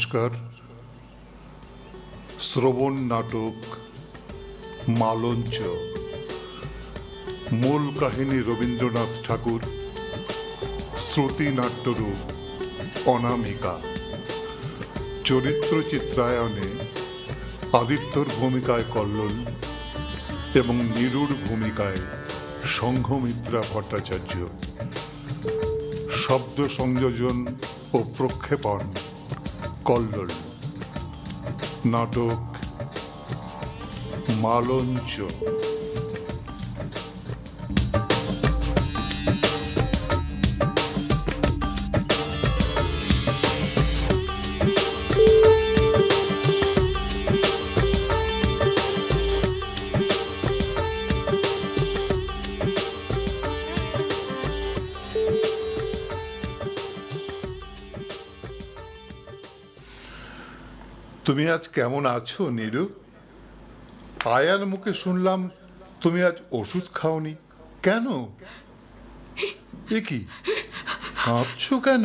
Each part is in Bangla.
নমস্কার। শ্রবণ নাটক মালঞ্চ, মূল কাহিনী রবীন্দ্রনাথ ঠাকুর, শ্রুতি নাট্যরূপ অনামিকা, চরিত্র চিত্রায়নে আদিত্যর ভূমিকায় কল্লোল এবং নিরুর ভূমিকায় সংঘমিত্রা ভট্টাচার্য, শব্দ সংযোজন ও প্রক্ষেপণ কল্লোল। নাটক মালঞ্চ। তুমি আজ কেমন আছো নীরু? আয়ার মুখে শুনলাম তুমি আজ ওষুধ খাওনি। কেন? এ কি, কাঁপছো কেন?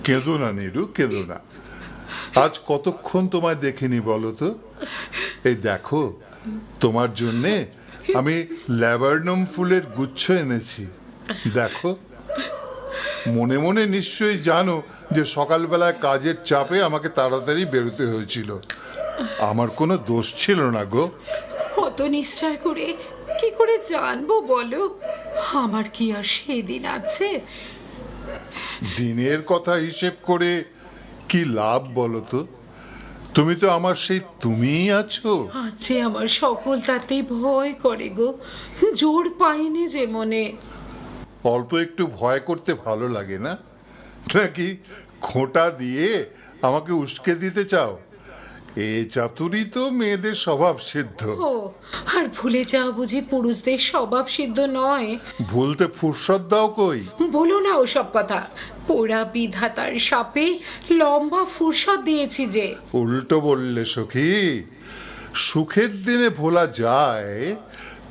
কেঁদো না নীরু, কেঁদো না। আজ কতক্ষণ তোমায় দেখিনি বলো তো? এই দেখো, তোমার জন্যে আমি ল্যাবার্নম ফুলের গুচ্ছ এনেছি। দেখো, মনে মনে নিশ্চয়ই জানো যে সকালবেলায় কাজের চাপে আমাকে তাড়াতাড়ি বেরোতে হয়েছিল। আমার কোনো দোষ ছিল না গো। অত নিশ্চয় করে কি করে জানবো বলো? আমার কি আর সেদিন আছে? দিনের কথা হিসেব করে কি লাভ বলো তো? তুমি তো আমার সেই তুমিই আছো। আছে আমার সকল, তাতেই ভয় করে গো। জোর পাইনি যে মনে। অল্প একটু ভয় করতে ভালো লাগে না? নাকি খোঁটা দিয়ে আমাকে উস্কে দিতে চাও? এ চাতুরি তো মেয়েদের স্বভাব সিদ্ধ। ও, আর ভুলে যাও বুঝি পুরুষদের স্বভাব সিদ্ধ নয়? ভুলতে ফুরসত দাও কই? বলো না ওসব কথা। পোড়া বিধাতার সাপে লম্বা ফুরসত দিয়েছি যে। উল্টো বললে সখী। সুখের দিনে ভোলা যায়,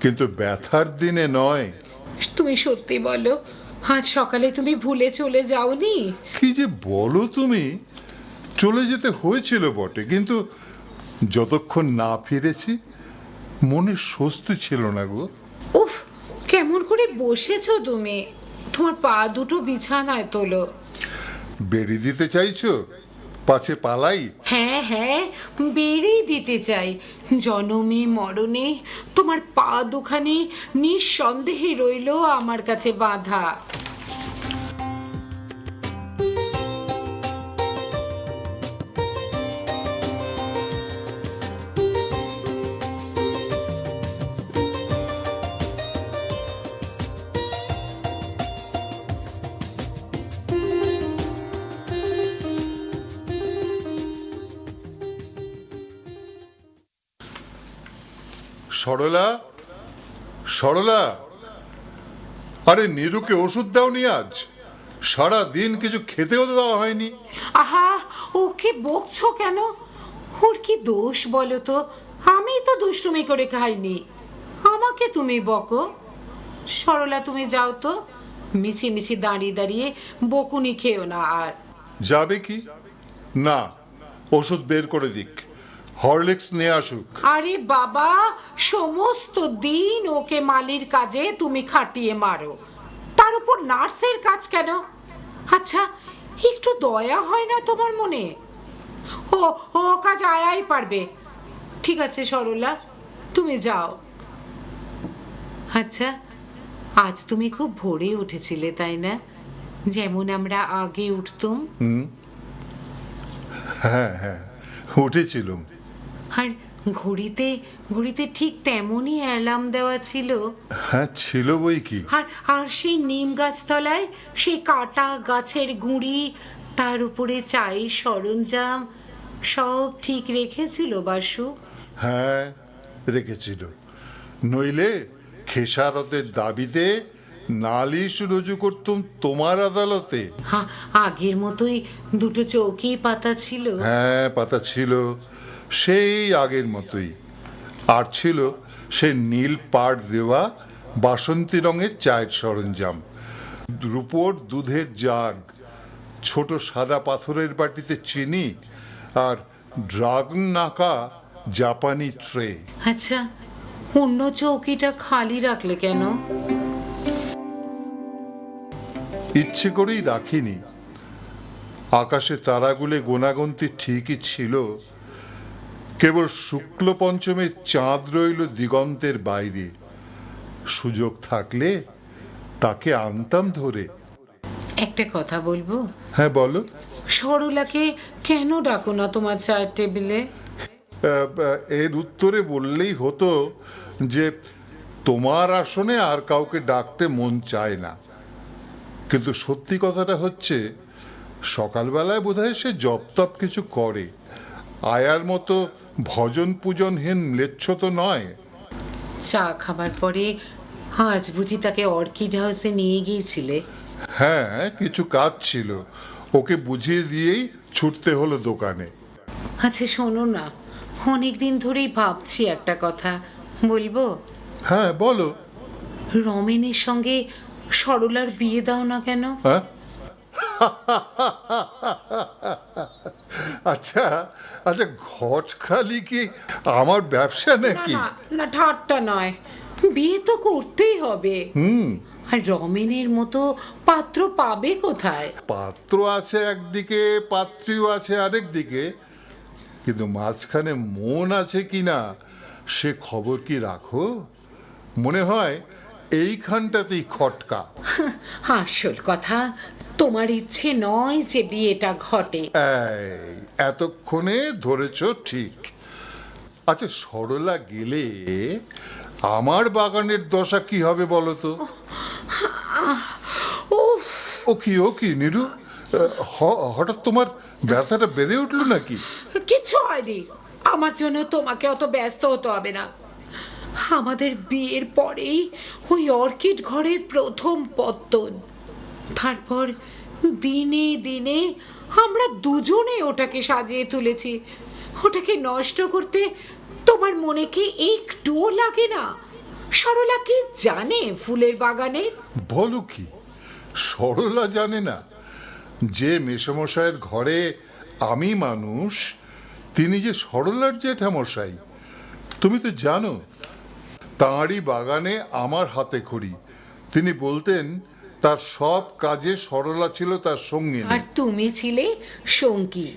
কিন্তু ব্যথার দিনে নয়। তুমি সত্যি বলো, আজ সকালে তুমি ভুলে চলে যাওনি? কি যে বলো তুমি! চলে যেতে হয়েছিল বটে, কিন্তু যতক্ষণ না ফিরেছি মনে স্বস্তি ছিল না গো। উফ, কেমন করে বসেছো তুমি? তোমার পা দুটো বিছানায় তোলো। বেরি দিতে চাইছো? পাছে পালাই? হ্যাঁ হ্যাঁ, বেরিয়ে দিতে চাই। জনমে মরণে তোমার পা দুখানি নিঃসন্দেহে রইল আমার কাছে বাঁধা। সরলা, সরলা, আরে নীরুকে ওষুধ দাওনি আজ? সারা দিন কিছু খেতেও দেওয়া হয়নি। আহা, ওকে বকছো কেন? ওর কি দোষ বলো তো? আমি তো দুষ্টুমি করে খাইনি, আমাকে তুমি বকো? সরলা, তুমি যাও তো। মিছি মিছি দাঁড়িয়ে দাঁড়িয়ে বকুনি খেও না আর। যাবে কি না, ওষুধ বের করে দিক, হরলিক্স নিয়ে আসুক। আরে বাবা, সমস্ত দিন ওকে মালির কাজে তুমি খাটিয়ে মারো, তার উপর নার্সের কাজ কেন? আচ্ছা, একটু দয়া হয় না তোমার মনে? ও ও কাজ আয়াই পারবে। ঠিক আছে সরলা, তুমি যাও। আচ্ছা, আজ তুমি খুব ভোরে উঠেছিলে তাই না? যেমন আমরা আগে উঠতুম। হ্যাঁ হ্যাঁ, উঠেছিলুম। আর ঘড়িতে ঘড়িতে ঠিক তেমনই অ্যালার্ম দেওয়া ছিল। হ্যাঁ ছিল বই কি। আর আর সেই নিম গাছতলায় সেই কাটা গাছের গুঁড়ি, তার উপরে চায়ের সরঞ্জাম, সব ঠিক রেখেছিল বাসু? হ্যাঁ, রেখেছিল। নইলে খেসারতের দাবিতে নালিশ রুজু করতুম তোমার আদালতে। হ্যাঁ, আগের মতোই দুটো চৌকি পাতা ছিল। হ্যাঁ, পাতা ছিল, সেই আগের মতোই। আর ছিল সে নীল পাড় দেওয়া বাসন্তী রঙের চায়ের সরঞ্জাম, রূপোর দুধের জাগ, ছোট সাদা পাথরের বাটিতে চিনি আর ড্রাগন নাকা জাপানি ট্রে। আচ্ছা, অন্য চৌকিটা খালি রাখলে কেন? ইচ্ছে করেই রাখিনি। আকাশে তারাগুলো গোনাগুনতি ঠিকই ছিল, কেবল শুক্ল পঞ্চমের চাঁদ রইল দিগন্তের বাইরে। সুযোগ থাকলে তাকে আনতাম ধরে। একটা কথা বলবো? হ্যাঁ বলো। সরলাকে কেন ডাকো না তোমার চায়ের টেবিলে? এর উত্তরে বললেই হতো যে তোমার আসনে আর কাউকে ডাকতে মন চায় না। কিন্তু সত্যি কথাটা হচ্ছে, সকালবেলায় বোধহয় সে জপ তপ কিছু করে। আয়ার মতো ভজন পূজনহীন ম্লেচ্ছ তো নয়। চা খাবার পরে আজ বুঝি তাকে অর্কিড হাউসে নিয়ে গিয়েছিলে? হ্যাঁ, কিছু কাজ ছিল, ওকে বুঝিয়ে দিয়েই ছুটতে হলো দোকানে। আচ্ছা শোনো না, অনেকদিন ধরেই ভাবছি একটা কথা, বলবো? হ্যাঁ বলো। রমেনের সঙ্গে সরলার বিয়ে দাও না কেন? হ্যাঁ আচ্ছা আচ্ছা, ঘটখালি কি আমার ব্যবসা না নাকি? না না, ঠাট্টা নয়, বিয়ে তো করতেই হবে। আর রমেনের মতো পাত্র পাবে কোথায়? পাত্র আছে একদিকে, পাত্রীও আছে আরেক দিকে, কিন্তু মাঝখানে মন আছে কিনা সে খবর কি রাখো? মনে হয় এইখানটাতেই খটকা। আসল কথা, তোমার ইচ্ছে নয় যে বিয়েটা ঘটে। এই এতক্ষণে ধরেছ ঠিক। আচ্ছা, সরলা গেলে আমার বাগানের দশা কি হবে বলো তো? উফ, ও কি নিরু, হঠাৎ তোমার ব্যথাটা বেড়ে উঠলো নাকি? কিছু হয়নি। আমার জন্য তোমাকে অত ব্যস্ত হতে হবে না। আমাদের বিয়ের পরেই ওই অর্কিড ঘরের প্রথম পত্তন। তারপর দিনে দিনে আমরা দুজনে ওটাকে সাজিয়ে তুলেছি। ওটাকে নষ্ট করতে তোমার মনে কি একটুও লাগে না? সরলা কি জানে ফুলের বাগানে? বলো কি, সরলা জানে না যে মেসমশাইয়ের ঘরে আমি মানুষ, তিনি যে সরলার জেঠামশাই? তুমি তো জানো, তাঁরই বাগানে আমার হাতে খড়ি। তিনি বলতেন তার সব কাজে সরলা ছিল তার সঙ্গী। আর তুমি ছিলে সঙ্গী।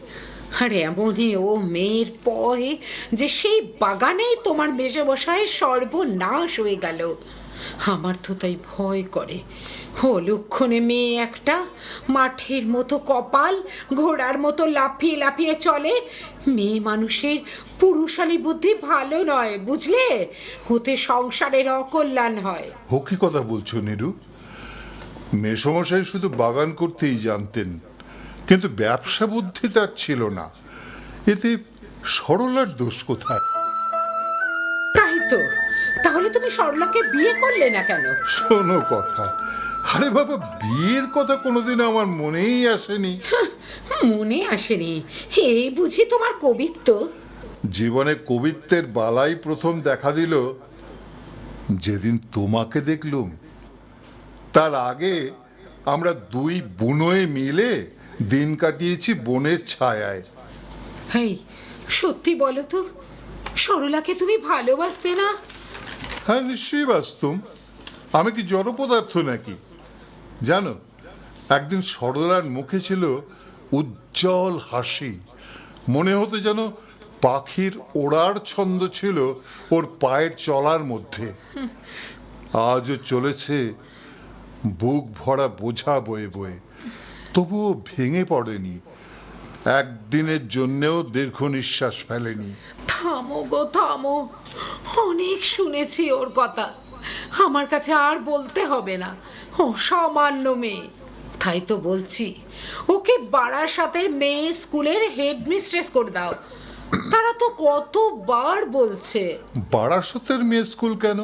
আর এমনই ও মেয়ের পয়ে যে সেই বাগানেই তোমার মেজমশাইয়ের সর্বনাশ হয়ে গেল। আমার তো তাই ভয় করে। অলক্ষণে মেয়ে একটা, মাঠের মতো কপাল, ঘোড়ার মতো লাফিয়ে লাফিয়ে চলে। মেয়ে মানুষের পুরুষালী বুদ্ধি ভালো নয়, বুঝলে? হতে সংসারের অকল্যাণ হয়। ও কি কথা বলছো নিরু? মেসমশাই শুধু বাগান করতেই জানতেন, কিন্তু ব্যবসা বুদ্ধি তার ছিল না। এতে সরলার দোষ কোথায়? তাই তো, তাহলে তুমি সরলাকে বিয়ে করলে না কেন? শোনো কথা, আরে বাবা, বিয়ের কথা কোনোদিন আমার মনেই আসেনি। মনে আসেনি? এই বুঝি তোমার কবিত্ব? জীবনে কবিত্বের বালাই প্রথম দেখা দিল যেদিন তোমাকে দেখলুম। তার আগে আমরা দুই বুনোয় মিলে দিন কাটিয়েছি বনের ছায়ায়। হেই, সত্যি বলো তো, সরলাকে তুমি ভালোবাসতে না? হ্যাঁ, নিশ্চয়ই বাস্তব। আমি কি জড় পদার্থ নাকি? জানো, একদিন সরলার মুখে ছিল উজ্জ্বল হাসি। মনে হতো যেন পাখির ওড়ার ছন্দ ছিল ওর পায়ের চলার মধ্যে। আজও চলেছে বুক ভরা বোঝা বয়ে বয়ে, তবুও ভেঙে পড়েনি, একদিনের জন্যেও দীর্ঘ নিঃশ্বাস ফেলেনি। থামো গো থামো, অনেক শুনেছি ওর কথা। আমার কাছে আর বলতে হবে না। অসামান্য মেয়ে, তাই তো বলছি ওকে বারাসাতের মেয়ে স্কুলের হেডমিস্ট্রেস করে দাও। তারা তো কতবার বলছে। বারাসতের মেয়ে স্কুল কেন?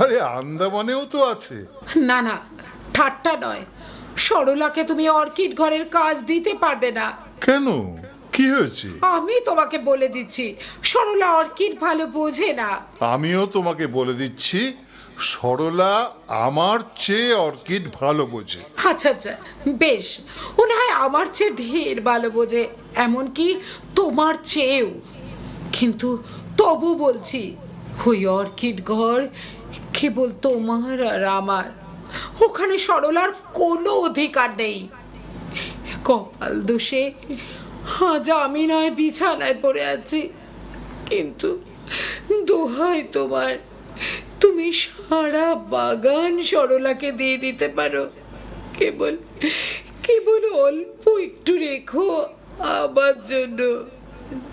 আরে আন্দামানেও তো আছে। না না, ঠাট্টা নয়। সরলাকে তুমি অর্কিড ঘরের কাজ দিতে পারবে না। কেন, কি হয়েছে? আমি তোমাকে বলে দিচ্ছি, সরলা অর্কিড ভালো বোঝে না। আমিও তোমাকে বলে দিচ্ছি, সরলা আমার চেয়ে অর্কিড ভালো বোঝে। আচ্ছা আচ্ছা, বেশ, মনে হয় আমার চেয়ে ঢের ভালো বোঝে, এমনকি তোমার চেয়েও। কিন্তু তবু বলছি, ওই অর্কিড ঘর কেবল তোমার আর আমার, ওখানে সরলার কোনো অধিকার নেই। কপাল দোষে আজ আমি নয় বিছানায় পড়ে আছি, কিন্তু দোহাই তোমার, তুমি সারা বাগান সরলাকে দিয়ে দিতে পারো। কেবল কেবল অল্প একটু রেখো আমার জন্য,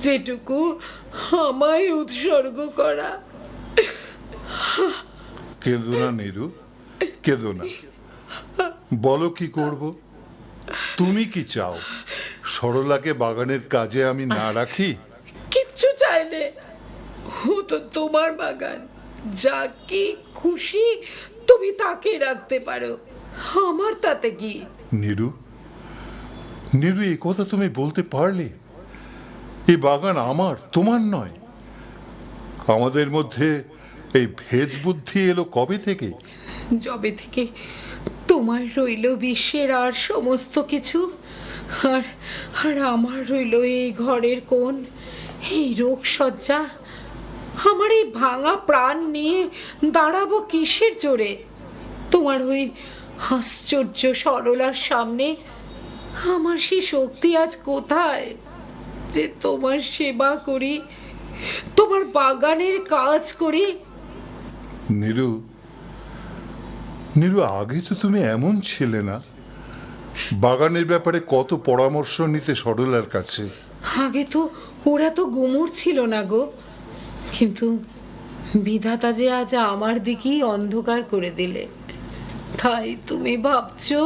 যেটুকু আমায় উৎসর্গ করা। কেঁদো না নীরু, কেঁদো না। বলো কি করব? তুমি কি চাও সরলাকে বাগানের কাজে আমি না রাখি? কিচ্ছু চাইলে, ও তো তোমার বাগান, যা কি খুশি তুমি তাকে রাখতে পারো, আমার তাতে কি? নীরু, নীরু, এই কথা তুমি বলতে পারলে? এই বাগান আমার, তোমার নয়। আমাদের মধ্যে এই ভেদ বুদ্ধি এলো কবে থেকে? যবে থেকে তোমার রইল বিশ্বের আর সমস্ত কিছু, আর আর আমার রইল এই ঘরের কোণ, এই রোগ সজ্জা। আমার এই ভাঙা প্রাণ নিয়ে দাঁড়াবো কিসের জোরে তোমার ওই আশ্চর্য সরলার সামনে? আমার সে শক্তি আজ কোথায় যে তোমার সেবা করি, তোমার বাগানের কাজ করি? নীরু, নীরু, আগে তো তুমি এমন ছিলে না। বাগানের ব্যাপারে কত পরামর্শ নিতে সরলার কাছে। আগে তো ওরা তো গুমুর ছিল না গো, কিন্তু বিধাতা যে আজ আমার দিকেই অন্ধকার করে দিলে, তাই তুমি ভাবছো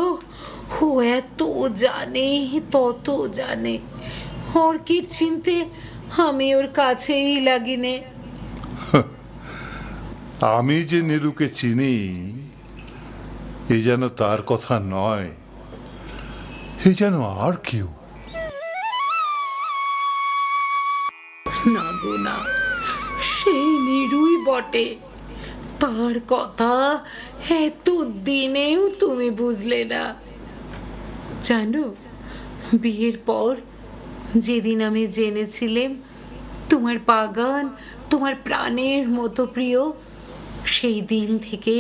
ও এত জানে তত জানে, অর্কিড চিনতে আমি ওর কাছেই লাগিনে। আমি যে নীরুকে চিনি, এ যেন তার কথা নয়, এ যেন আর কেউ। না গো না, সেই নিরুই বটে, তার কথা এত দিনেও তুমি বুঝলে না। জানো, বিয়ের পর যেদিন আমি জেনেছিলাম তোমার বাগান তোমার প্রাণের মতো প্রিয়, সেই দিন থেকে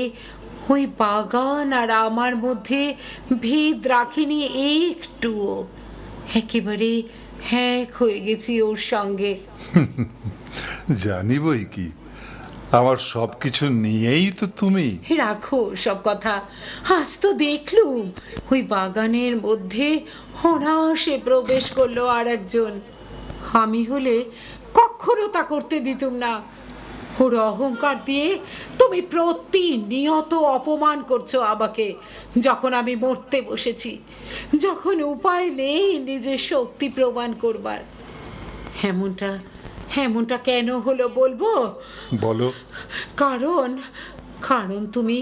ওই বাগান আর আমার মধ্যে ভেদ রাখিনি একটুও, একেবারে এক হয়ে গেছি ওর সঙ্গে। জানি বই কি, আমার সবকিছু নিয়েই তো তুমি। রাখো সব কথা, আজ তো দেখলুম ওই বাগানের মধ্যে অনায়াসে প্রবেশ করলো আর একজন। আমি হলে কখনো তা করতে দিতুম না। ওর অহংকার দিয়ে তুমি প্রতিনিয়ত অপমান করছো আমাকে, যখন আমি মরতে বসেছি, যখন উপায় নেই নিজের শক্তি প্রমাণ করবার। এমনটা এমনটা কেন হলো বলবো? বলো। কারণ কারণ তুমি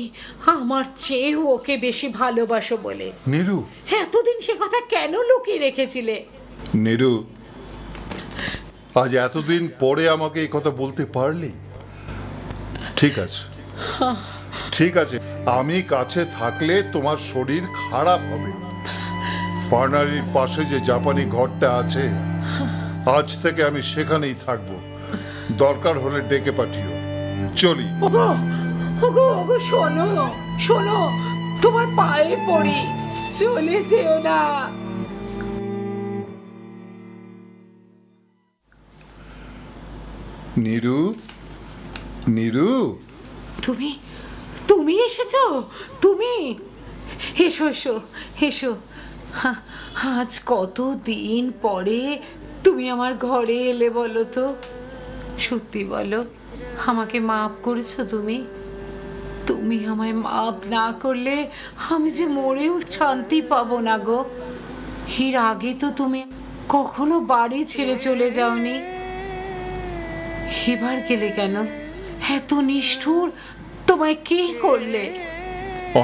আমার চেয়েও ওকে বেশি ভালোবাসো বলে। নীরু, এতদিন সে কথা কেন লুকিয়ে রেখেছিলে? নীরু, আজ এতদিন পরে আমাকে এই কথা বলতে পারলি? ঠিক আছে, ঠিক আছে, আমি কাছে থাকলে তোমার শরীর খারাপ হবে। ফার্নারির পাশে যে জাপানি ঘরটা আছে, আজ থেকে আমি সেখানেই থাকবো। দরকার হলে ডেকে পাঠিও। চলি। ওগো ওগো ওগো, শোনো শোনো, তোমার পায়ে পড়ি, চলে যেও না। নীরু, নীরু, তুমি তুমি এসেছো? তুমি এসো এসো এসো। আজ কত দিন পরে তুমি আমার ঘরে এলে বলো তো, সত্যি বলো, আমাকে মাফ করেছো তুমি? তুমি আমায় মাফ না করলে আমি যে মরেও শান্তি পাবো না গো। এর আগে তো তুমি কখনো বাড়ি ছেড়ে চলে যাওনি, এবার গেলে কেন? এত নিষ্ঠুর তোমায় কে করলে?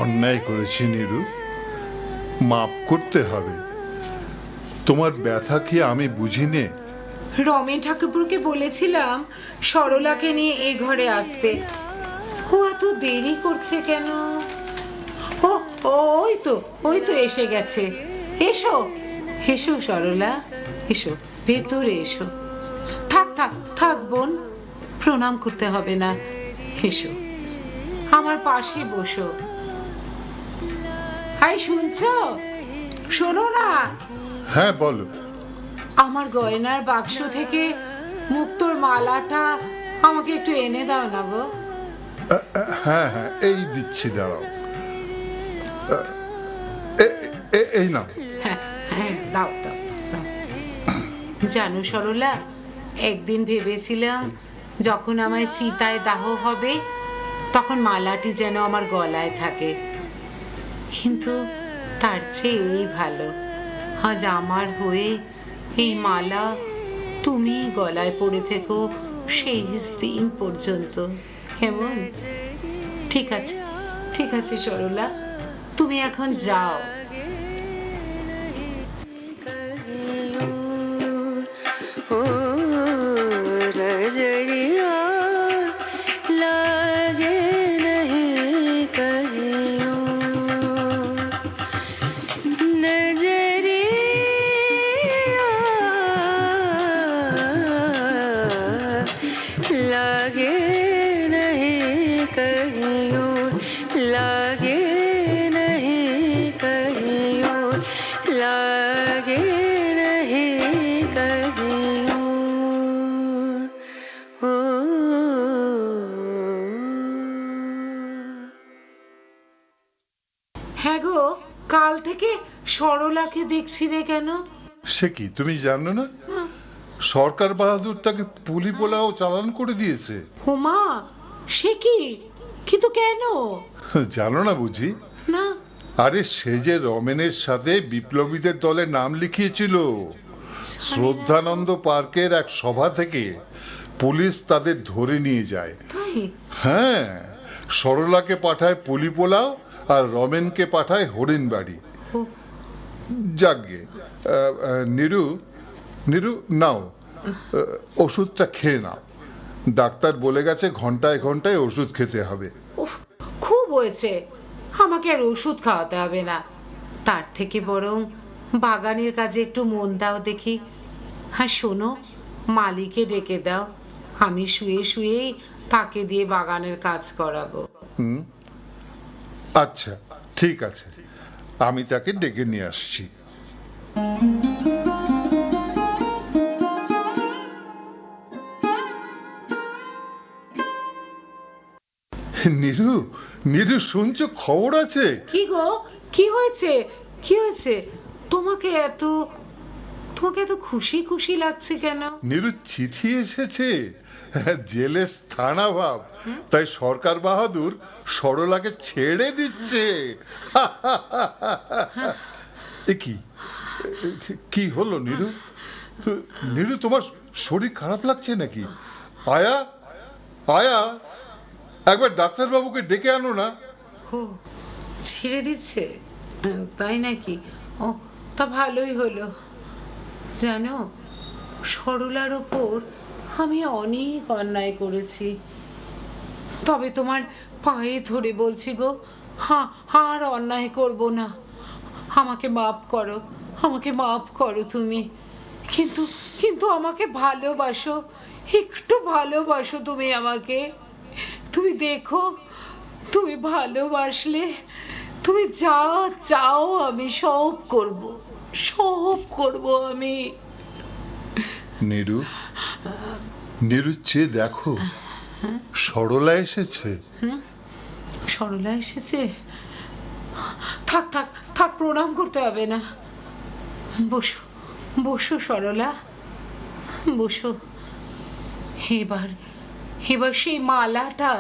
অন্যায় করেছি নীরু, মাফ করতে হবে। তোমার ব্যথা কি আমি বুঝি নে? রমেন ঠাকুরকে বলেছিলাম সরলাকে নিয়ে এ ঘরে আসতে, ও এত দেরি করছে কেন? ও ও, ওই তো এসে গেছে। এসো এসো সরলা, এসো, ভেতরে এসো। থাক থাক থাক বোন, প্রণাম করতে হবে না। এসো, আমার পাশে বসো। হাই, শুনছো? শোনো না, হ্যাঁ বলো। আমার গয়নার বাক্স থেকে মুক্তোর মালাটা আমাকে একটু এনে দাও না গো। হ্যাঁ হ্যাঁ, এই দিচ্ছি, দাঁড়াও। এই নাও। হ্যাঁ হ্যাঁ, দাও দাও দাও। জানো সরলা, একদিন ভেবেছিলাম যখন আমায় চিতায় দাহ হবে তখন মালাটি যেন আমার গলায় থাকে, কিন্তু তার চেয়ে এই ভালো আজ আমার হয়ে এই মালা তুমি গলায় পড়ে থেকো সেই দিন পর্যন্ত, কেমন? ঠিক আছে, ঠিক আছে সরলা, তুমি এখন যাও। नजरिया लागे नहीं कहियो, नजरिया लागे नहीं कहियो, लागे नहीं कहियो, लागे नहीं कहियो। হ্যাঁ গো, কাল থেকে সরলাকে দেখছি না কেন? সে কি, তুমি জানো না? সরকার বাহাদুর তাকে পুলি পোলাও চালান করে দিয়েছে। হুমা, সে কি? কিন্তু কেন? জানো না বুঝি? না। আরে সে যে রমেনের সাথে বিপ্লবীদের দলে নাম লিখিয়েছিল, শ্রদ্ধানন্দ পার্কের এক সভা থেকে পুলিশ তাদের ধরে নিয়ে যায়। তাই? হ্যাঁ, সরলাকে পাঠায় পুলি পোলাও আর রমেনকে পাঠায় হরিণবাড়ি। ও, যাকগে, নিরু, নিরু নাও, ওষুধটা খেয়ে নাও। ডাক্তার বলে গেছে ঘন্টায় ঘন্টায় ওষুধ খেতে হবে। উফ, খুব হয়েছে, আমাকে আর ওষুধ খাওয়াতে হবে না। তার থেকে বরং বাগানের কাজে একটু মন দাও দেখি। হ্যাঁ শোনো, মালিকে ডেকে দাও, আমি শুয়ে শুয়েই তাকে দিয়ে বাগানের কাজ করাবো। আচ্ছা ঠিক আছে, আমি তাকে ডেকে নিয়ে আসছি। নিরু, নিরু শুনছো, খবর আছে? কি গো, কি হয়েছে? কি হয়েছে? তোমাকে এত খুশি খুশি লাগছে কেন? নিরু, চিঠি এসেছে, জেলে স্থানা ভাব, তাই সরকার বাহাদুর সরলাকে ছেড়ে দিচ্ছে। এ কি, কি হলো নিরু? নিরু, তোমার শরীর খারাপ লাগছে নাকি? আয়া, আয়া, একবার ডাক্তারবাবুকে ডেকে আনো না। ও, ছেড়ে দিচ্ছে, তাই নাকি? ও, তা ভালোই হলো। জানো, সরলার ওপর আমি অনেক অন্যায় করেছি, তবে তোমার পায়ে ধরে বলছি গো, আর অন্যায় করব না। আমাকে মাফ করো, আমাকে মাফ করো তুমি। কিন্তু কিন্তু আমাকে ভালোবাসো, একটু ভালোবাসো তুমি আমাকে। তুমি দেখো, তুমি ভালোবাসলে তুমি যা চাও আমি সব করব, সব করব আমি। নিরু, নিরু চেয়ে দেখো, সরলা এসেছে। সরলা এসেছে? থাক থাক থাক, প্রণাম করতে হবে না। বসো বসো সরলা, বসো। এবার এবার সেই মালাটা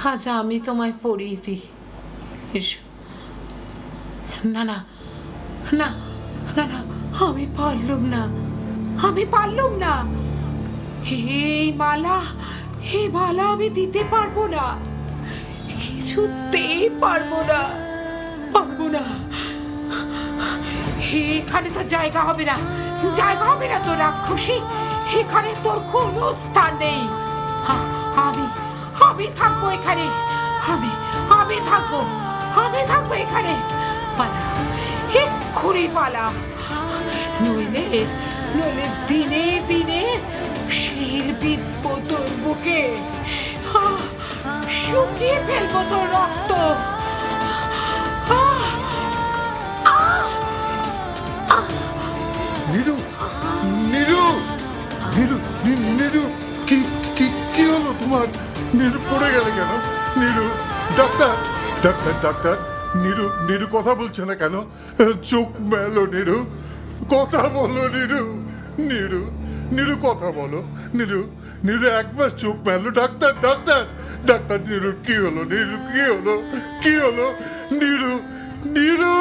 আজ আমি তোমায় পরিয়ে দিই। এসো। না না না না না, আমি পারলুম না, আমি পারলুম না। এই মালা আমি দিতে পারবো না, কিছুতেই পারবো না, পারবো না। এখানে তোর জায়গা হবে না, জায়গা হবে না তোর রাক্ষসী, এখানে তোর কোনো স্থান নেই। আমি আমি থাকবো এখানে, আমি আমি থাকবো আমি থাকবো এখানে। পালা, এক্ষুনি পালা, নইলে নইলে দিনে দিনে শির বিধবো তোর বুকে, শুকিয়ে ফেলবো তোর রক্ত। নীরু, নীরু, নীরু, নীরু, কি কি কি হলো তোমার? নীরু পড়ে গেলে কেন? Niru, doctor, doctor, doctor, Niru, Niru কথা বলছে না কেন? চোখ মেলো নীরু, কথা বলো নীরু, নীরু, নীরু কথা বলো, নীরু, নীরু একবার চোখ মেলো। ডাক্তার, ডাক্তার, ডাক্তার, নীরু কি হলো? নীরু কি হলো? কি হলো? নীরু, নীরু!